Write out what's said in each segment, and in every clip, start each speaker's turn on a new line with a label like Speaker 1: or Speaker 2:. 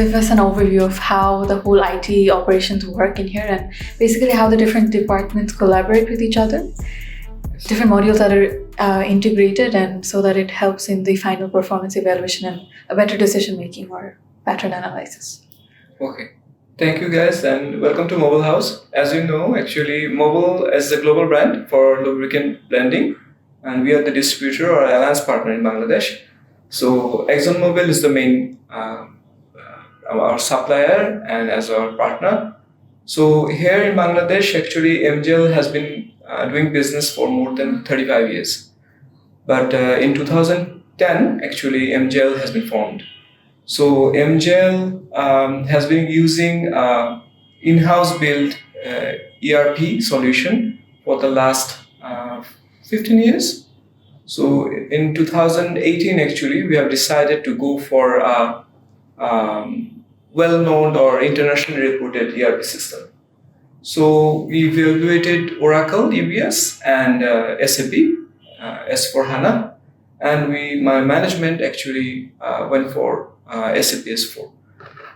Speaker 1: give us an overview of how the whole IT operations work in here and basically how the different departments collaborate with each other? Different modules that are integrated, and so that it helps in the final performance evaluation and a better decision making or pattern analysis.
Speaker 2: Okay. Thank you guys and welcome to Mobil House. As you know, actually Mobil is the global brand for lubricant blending, and we are the distributor or alliance partner in Bangladesh. So ExxonMobil is the main our supplier and as our partner. So here in Bangladesh, actually MGL has been doing business for more than 35 years. But in 2010, actually MGL has been formed. So MGL has been using in-house built ERP solution for the last 15 years. So in 2018, actually, we have decided to go for a well-known or internationally reputed ERP system. So we evaluated Oracle EBS and SAP S4HANA, and my management actually went for SAP S4.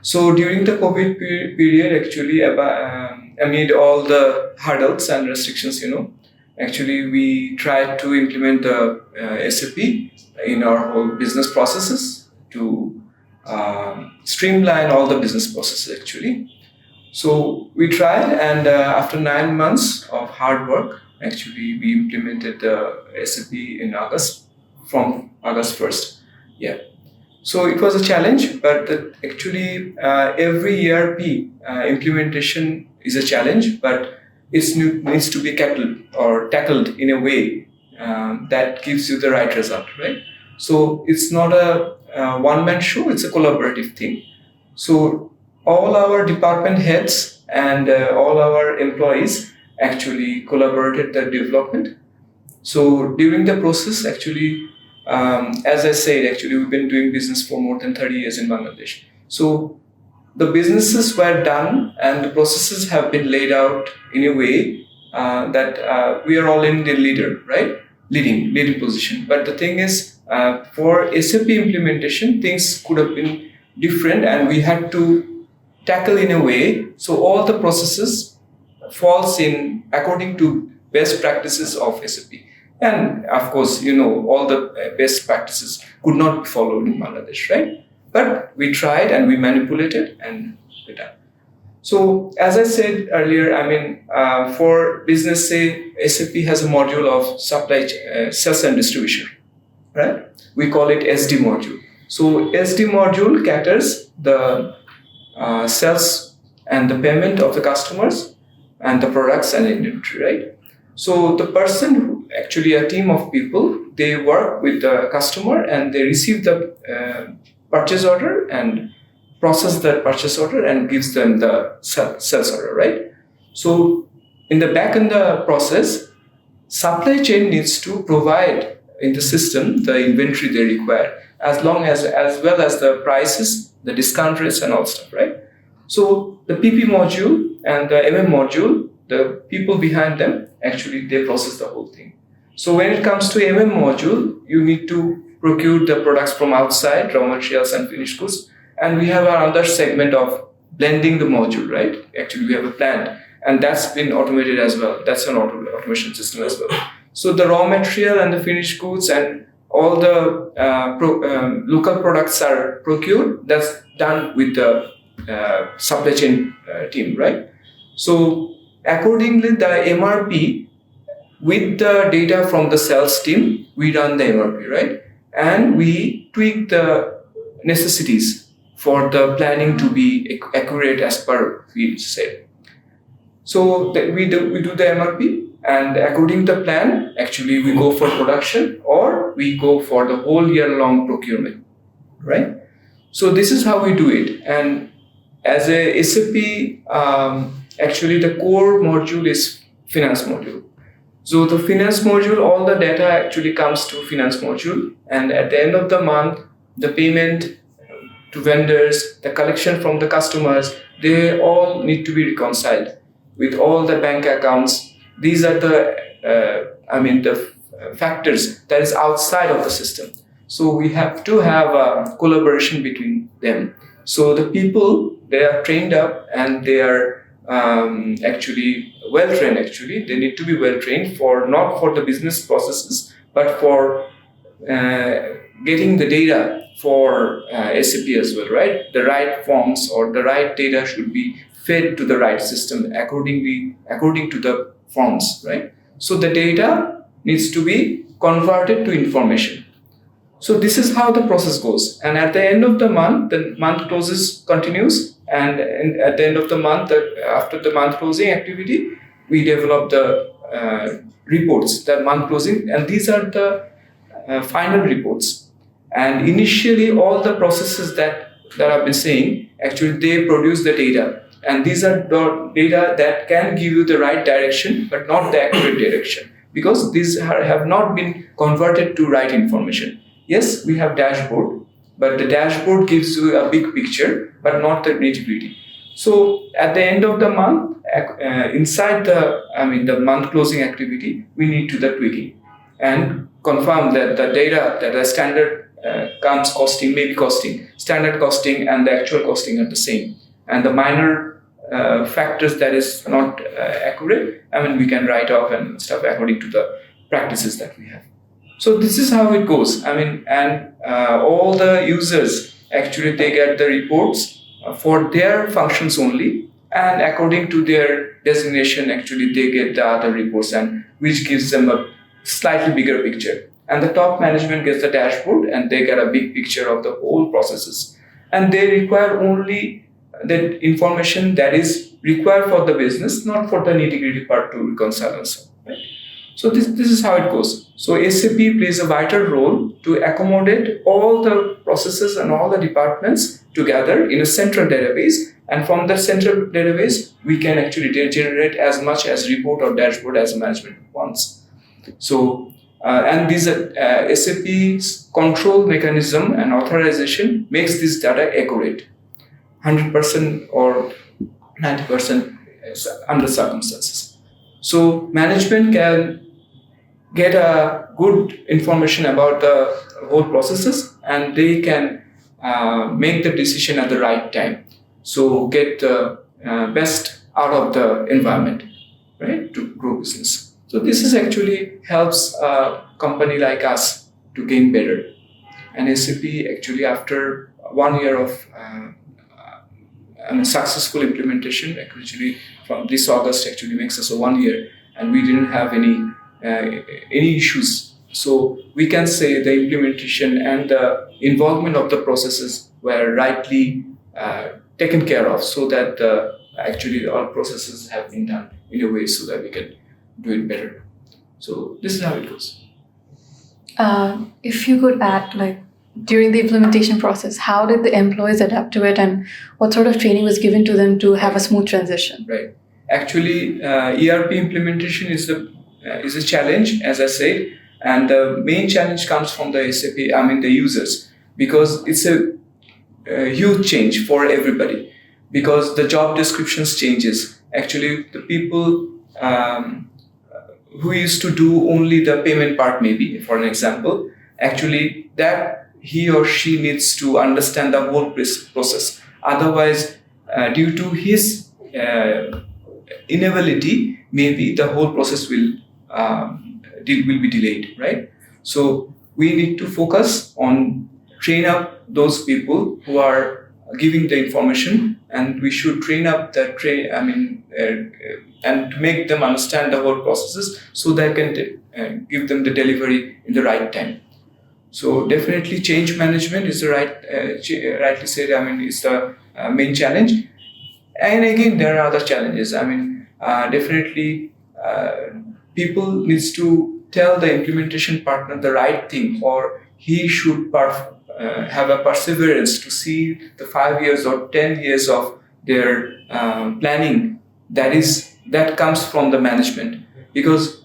Speaker 2: So during the COVID period, actually, amid all the hurdles and restrictions, actually we tried to implement the SAP in our whole business processes to streamline all the business processes actually. So we tried, and after 9 months of hard work, actually we implemented the SAP in from August 1st. Yeah. So it was a challenge, but actually every ERP implementation is a challenge, but it needs to be tackled in a way that gives you the right result, right? So it's not a one-man show, it's a collaborative thing. So all our department heads and all our employees actually collaborated the development. So during the process, actually, as I said, actually we've been doing business for more than 30 years in Bangladesh. So the businesses were done and the processes have been laid out in a way that we are all in the leading position. But the thing is, for SAP implementation, things could have been different, and we had to tackle in a way so all the processes falls in according to best practices of SAP. And of course, all the best practices could not be followed in Bangladesh, right? But we tried and we manipulated and we done. So as I said earlier, for business, say SAP has a module of sales and distribution, right? We call it SD module. So SD module caters the sales and the payment of the customers and the products and inventory, right? So the person, actually a team of people, they work with the customer and they receive the purchase order and process that purchase order and gives them the sales order, right? So in the back end process, supply chain needs to provide in the system the inventory they require, as well as the prices, the discount rates and all stuff, right? So the PP module and the MM module, the people behind them, actually they process the whole thing. So when it comes to MM module, you need to procure the products from outside, raw materials and finished goods. And we have another segment of blending the module, right? Actually, we have a plant, and that's been automated as well. That's an automation system as well. So the raw material and the finished goods and all the local products are procured. That's done with the supply chain team, right? So accordingly, the MRP with the data from the sales team, we run the MRP, right? And we tweak the necessities for the planning to be accurate as per we said. So we do the MRP, and according to the plan, actually we go for production or we go for the whole year long procurement, right? So this is how we do it. And as a SAP, actually the core module is finance module. So the finance module, all the data actually comes to finance module, and at the end of the month, the payment to vendors, the collection from the customers, they all need to be reconciled with all the bank accounts. These are the factors that is outside of the system. So we have to have a collaboration between them. So the people, they are trained up and they are actually well trained. Actually, they need to be well trained for not for the business processes, but for getting the data for SAP as well, right? The right forms or the right data should be fed to the right system according to the forms, right? So the data needs to be converted to information. So this is how the process goes. And at the end of the month closes continues. And at the end of the month, after the month closing activity, we develop the reports, the month closing, and these are the final reports. And initially, all the processes that I've been saying, actually they produce the data. And these are the data that can give you the right direction, but not the accurate direction, because these have not been converted to right information. Yes, we have dashboard, but the dashboard gives you a big picture, but not the nitty-gritty. So at the end of the month, inside the month closing activity, we need to the tweaking and confirm that the data, that the standard comes costing, maybe costing, standard costing and the actual costing are the same. And the minor factors that is not accurate, we can write off and stuff according to the practices that we have. So this is how it goes. All the users actually they get the reports for their functions only, and according to their designation, actually they get the other reports, and which gives them a slightly bigger picture. And the top management gets the dashboard, and they get a big picture of the whole processes. And they require only that information that is required for the business, not for the nitty-gritty part to reconcile and so on, right? So this is how it goes. So SAP plays a vital role to accommodate all the processes and all the departments together in a central database. And from that central database, we can actually generate as much as report or dashboard as management wants. So, and this SAP's control mechanism and authorization makes this data accurate, 100% or 90% under circumstances. So management can get a good information about the whole processes, and they can make the decision at the right time. So get the best out of the environment, right, to grow business. So this is actually helps a company like us to gain better. And SAP actually after 1 year of successful implementation, actually from this August actually makes us a 1 year, and we didn't have any issues. So we can say the implementation and the involvement of the processes were rightly taken care of, so that actually all processes have been done in a way so that we can do it better. So this is how it goes.
Speaker 1: If you could add, like, during the implementation process, how did the employees adapt to it, and what sort of training was given to them to have a smooth transition?
Speaker 2: Right. Actually, ERP implementation is a challenge, as I said, and the main challenge comes from the SAP, the users, because it's a huge change for everybody, because the job descriptions changes. Actually, the people who used to do only the payment part, maybe for an example, actually that he or she needs to understand the whole process. Otherwise, due to his inability, maybe the whole process will be delayed, right? So we need to focus on train up those people who are giving the information, and we should train up and to make them understand the whole processes, so they can give them the delivery in the right time. So definitely change management is the rightly said, is the main challenge. And again, there are other challenges. Definitely people needs to tell the implementation partner the right thing, or he should have a perseverance to see the 5 years or 10 years of their planning that comes from the management. Because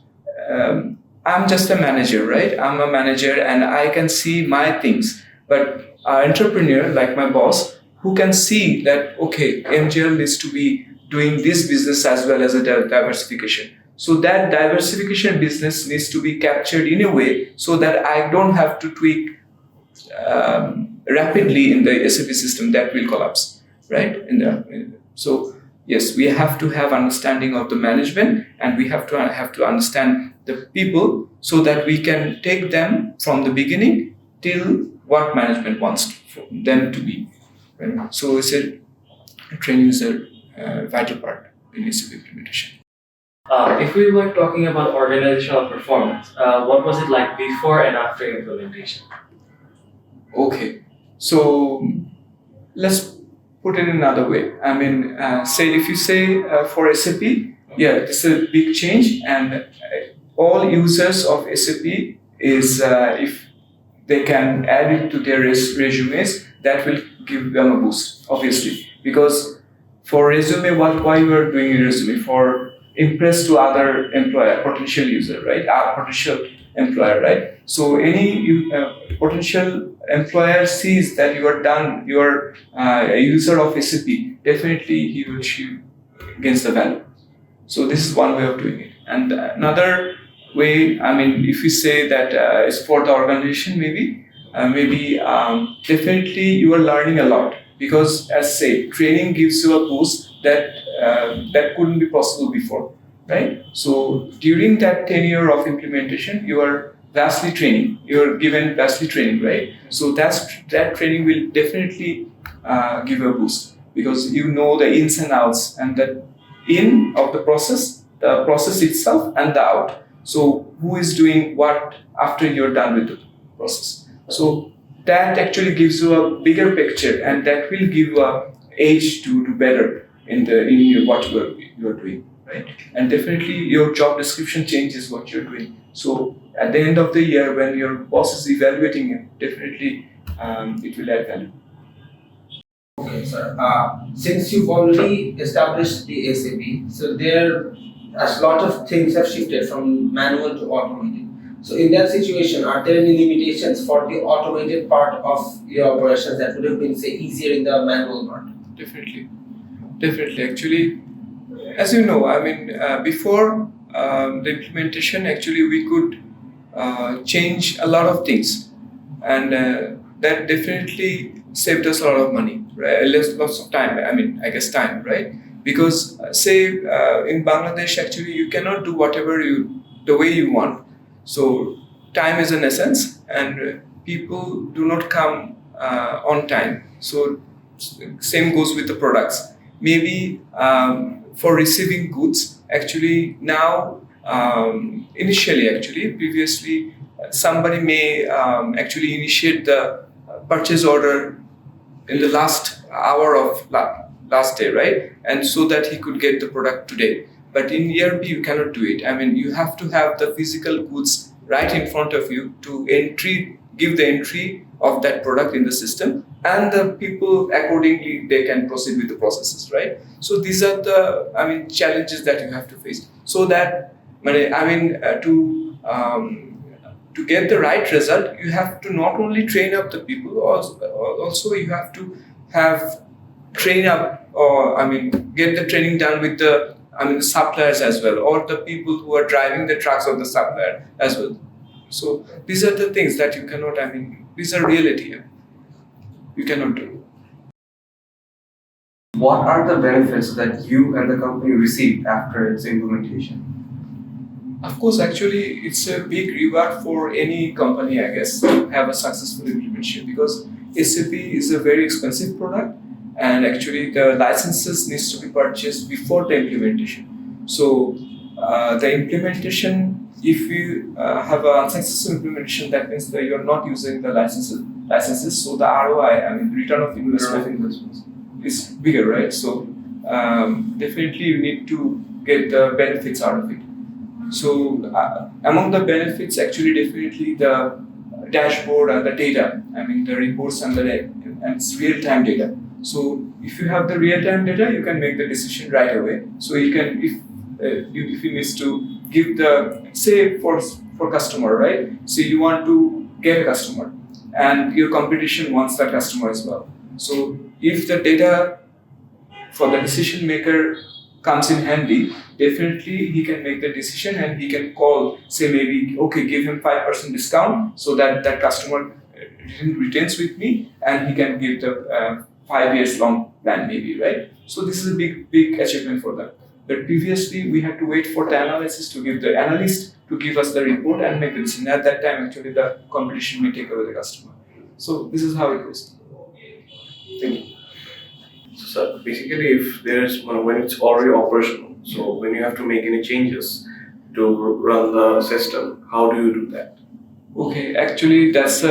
Speaker 2: I'm just a manager, right? I'm a manager and I can see my things. But an entrepreneur, like my boss, who can see that, okay, MGL needs to be doing this business as well as a diversification. So that diversification business needs to be captured in a way so that I don't have to tweak rapidly in the SAP system, that will collapse, right? So yes, we have to have understanding of the management, and we have to understand the people, so that we can take them from the beginning till what management wants them to be. Right? So training is a vital part in SAP implementation.
Speaker 3: If we were talking about organizational performance, what was it like before and after implementation?
Speaker 2: Okay, so let's put it another way. I mean, say if you say for SAP, yeah, this is a big change, and all users of SAP is if they can add it to their resumes, that will give them a boost, obviously, because for resume, why you are doing a resume? For impress to other employer, potential user, right? Potential employer, right? So any potential employer sees that you are done, you are a user of SAP, definitely he or she gains the value. So this is one way of doing it. And another way, I mean, if we say that it's for the organization, maybe definitely you are learning a lot, because as say, training gives you a boost that couldn't be possible before, right? So during that tenure of implementation, you are vastly training. You are given vastly training, right? So that training will definitely give you a boost, because you know the ins and outs, and the in of the process itself, and the out. So who is doing what after you're done with the process? So that actually gives you a bigger picture, and that will give you a edge to do better in what you are doing, right? And definitely your job description changes what you're doing. So at the end of the year, when your boss is evaluating you, definitely it will add value.
Speaker 4: Okay, sir. Since you've already established the SAP, so there a lot of things have shifted from manual to automated. So in that situation, are there any limitations for the automated part of your operations that would have been, say, easier in the manual part?
Speaker 2: Definitely. Actually, as you know, I mean, before the implementation, actually we could change a lot of things, and that definitely saved us a lot of money, right? Lots of time. I mean, I guess time, right? Because say in Bangladesh, actually you cannot do whatever the way you want. So time is an essence, and people do not come on time. So same goes with the products. Maybe for receiving goods, actually now, previously, somebody may actually initiate the purchase order in the last hour of last day, right? And so that he could get the product today. But in ERP, you cannot do it. I mean, you have to have the physical goods right in front of you to give the entry of that product in the system, and the people accordingly, they can proceed with the processes, right? So these are the, challenges that you have to face. So that, to get the right result, you have to not only train up the people, also you have to get the training done with the suppliers as well, or the people who are driving the trucks of the supplier as well. So these are the things that you cannot, these are reality. You cannot do.
Speaker 5: What are the benefits that you and the company received after its implementation?
Speaker 2: Of course, actually, it's a big reward for any company, I guess, to have a successful implementation, because SAP is a very expensive product, and actually the licenses needs to be purchased before the implementation. So the implementation, if you have a unsuccessful implementation, that means that you're not using the licenses. So the ROI, return of investment is bigger, right? So definitely you need to get the benefits out of it. So among the benefits, actually, definitely the dashboard and the data. The reports and it's real-time data. So if you have the real-time data, you can make the decision right away. So you can, if you need to give the, say for customer, right? So you want to get a customer, and your competition wants that customer as well. So if the data for the decision maker comes in handy, definitely he can make the decision, and he can call, say maybe, okay, give him 5% discount, so that customer retains with me, and he can give the 5 years long plan maybe, right? So this is a big achievement for them. But previously we had to wait for the analysis to give the analyst to give us the report and make the decision. At that time, actually, the competition may take away the customer. So this is how it goes. Thank you.
Speaker 6: So basically, if there's when it's already operational, so when you have to make any changes to run the system, how do you do that?
Speaker 2: Okay, actually, that's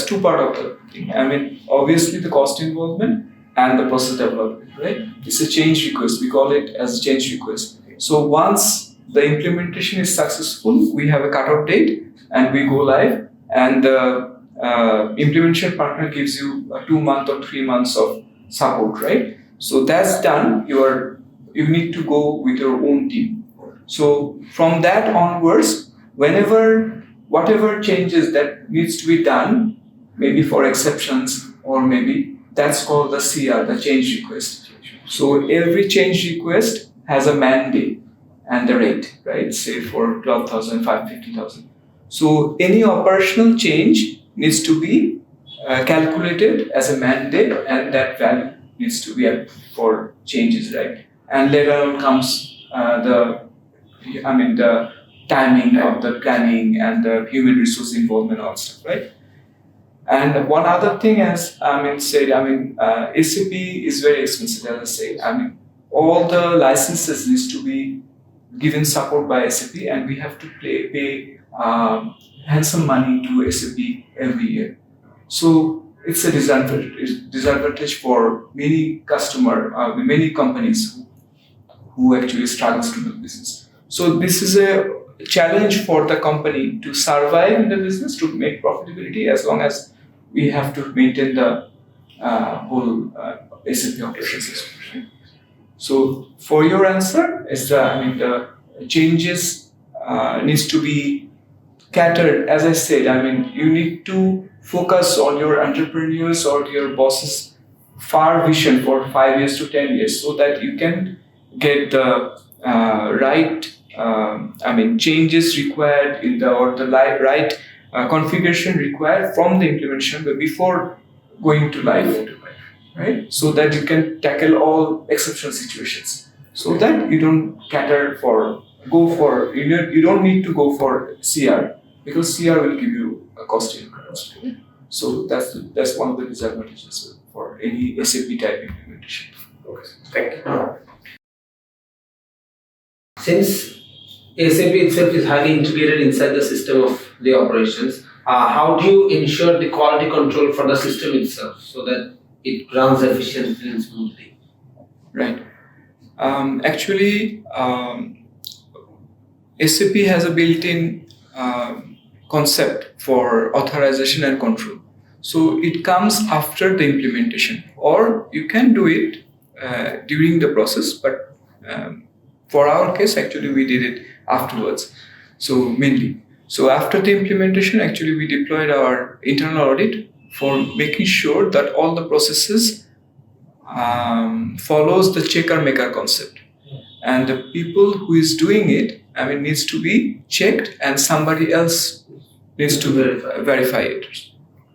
Speaker 2: two part of the thing. I mean, obviously the cost involvement and the process development, right? It's a change request. We call it as a change request. So once the implementation is successful, we have a cutoff date and we go live, and the implementation partner gives you a 2 month or 3 months of support, right? So that's done. You need to go with your own team. So from that onwards, whatever changes that needs to be done, maybe for exceptions or maybe that's called the CR, the change request. So every change request has a mandate and the rate, right? Say for 12,000, 50,000. So any operational change needs to be calculated as a mandate, and that value needs to be up for changes, right? And later on comes the timing of the planning and the human resource involvement and all stuff, right? And one other thing, as said, SAP is very expensive, as I say. All the licenses needs to be given support by SAP, and we have to pay handsome money to SAP every year. So it's a disadvantage for many many companies who actually struggles to do business. So this is a challenge for the company to survive in the business, to make profitability, as long as we have to maintain the whole SAP operation system. So for your answer, is the changes needs to be catered. As I said, you need to focus on your entrepreneurs or your bosses' far vision for 5 years to 10 years, so that you can get the right changes required in the right configuration required from the implementation, but before going to live, right? So that you can tackle all exceptional situations, so that you don't you don't need to go for CR, because CR will give you a cost increase. So that's one of the disadvantages for any SAP type implementation.
Speaker 6: Okay, thank you.
Speaker 4: Since SAP itself is highly integrated inside the system of the operations, how do you ensure the quality control for the system itself so that it runs efficiently and smoothly?
Speaker 2: Right. SAP has a built-in concept for authorization and control. So it comes after the implementation, or you can do it during the process, but for our case, actually, we did it afterwards. So mainly. So after the implementation, actually, we deployed our internal audit for making sure that all the processes follows the checker-maker concept. And the people who is doing it, needs to be checked, and somebody else needs to verify it.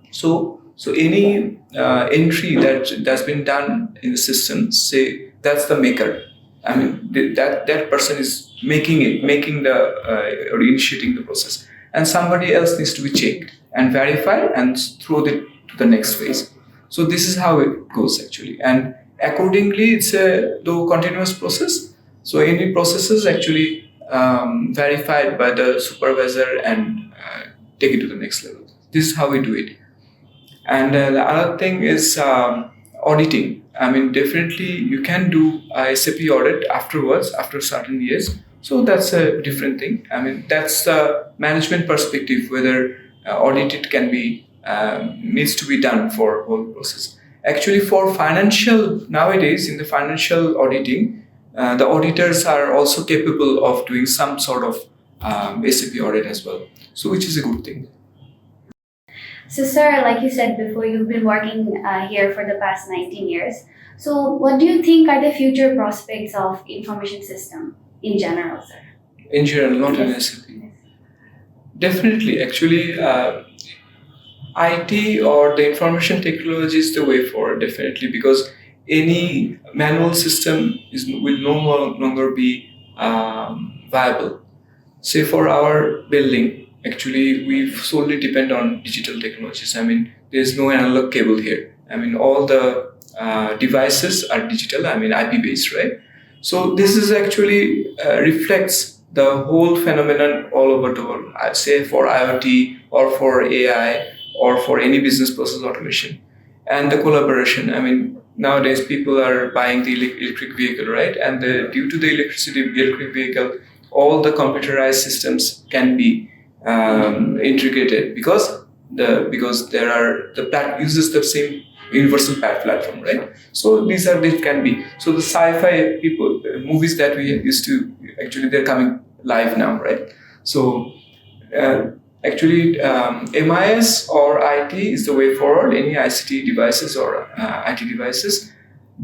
Speaker 2: So any entry that's been done in the system, say that's the maker. That person is making the or initiating the process, and somebody else needs to be checked and verified and throw it to the next phase. So this is how it goes actually, and accordingly it's a continuous process. So any processes actually verified by the supervisor and take it to the next level. This is how we do it. And the other thing is auditing. Definitely you can do a SAP audit afterwards, after certain years. So that's a different thing. That's the management perspective, whether audit can be, needs to be done for whole process. Actually, for financial, nowadays in the financial auditing, the auditors are also capable of doing some sort of SAP audit as well. So which is a good thing.
Speaker 7: So, sir, like you said before, you've been working here for the past 19 years. So, what do you think are the future prospects of information system in general, sir?
Speaker 2: In general, not in SAP. Definitely, actually, IT or the information technology is the way forward, definitely, because any manual system will no longer be viable. Say for our building, actually, we solely depend on digital technologies. I mean, there's no analog cable here. I mean, all the devices are digital. I mean, IP based, right? So this is actually reflects the whole phenomenon all over the world. I'd say for IoT or for AI or for any business process automation and the collaboration. I mean, nowadays people are buying the electric vehicle, right? And due to the electric vehicle, all the computerized systems can be integrated because there are uses the same universal platform, right? So they can be. So the sci-fi movies that we used to, actually they're coming live now, right? So actually MIS or IT is the way forward. Any ICT devices or IT devices,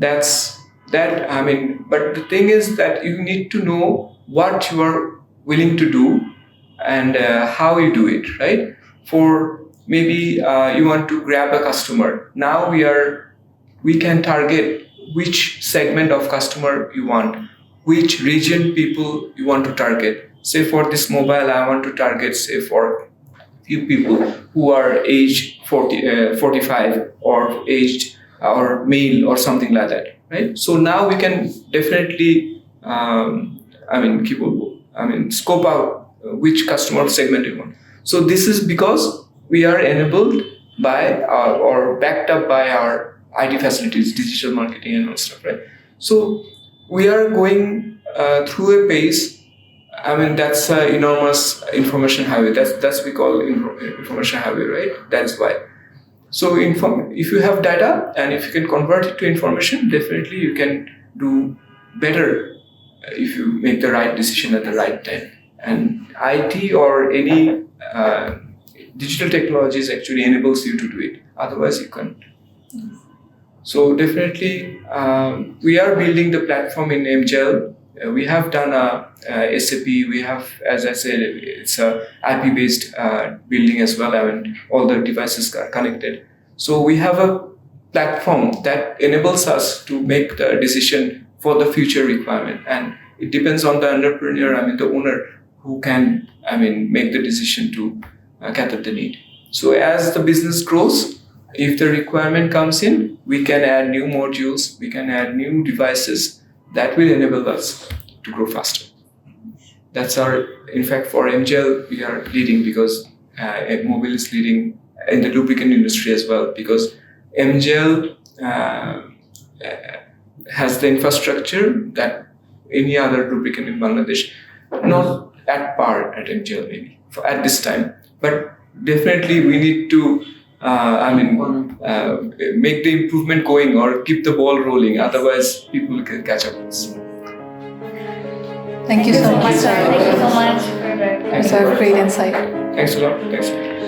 Speaker 2: I mean, but the thing is that you need to know what you are willing to do and how you do it, right? For maybe you want to grab a customer. Now we can target which segment of customer you want, which region people you want to target. Say for this mobile, I want to target, say, for few people who are aged 45 or aged or male or something like that, right? So now we can definitely, scope out which customer segment you want. So this is because we are enabled by or backed up by our IT facilities, digital marketing and all stuff, right? So we are going through a pace. I mean, that's an enormous information highway. That's we call information highway, right? That's why. So if you have data and if you can convert it to information, definitely you can do better if you make the right decision at the right time. And IT or any digital technologies actually enables you to do it. Otherwise, you can't. So definitely, we are building the platform in MGL. We have done a SAP. We have, as I said, it's a IP-based building as well. I mean, all the devices are connected. So we have a platform that enables us to make the decision for the future requirement. And it depends on the entrepreneur, the owner, who can, make the decision to cater the need. So as the business grows, if the requirement comes in, we can add new modules, we can add new devices that will enable us to grow faster. That's in fact, for MGL, we are leading because Mobil is leading in the lubricant industry as well, because MGL has the infrastructure that any other lubricant in Bangladesh, not at par at MGL maybe at this time, but definitely we need to make the improvement going or keep the ball rolling. Otherwise, people can catch up with us.
Speaker 1: Thank you so much, sir.
Speaker 7: Thank you so much for that.
Speaker 1: Thanks, sir. Great insight.
Speaker 2: Thanks a lot. Thanks.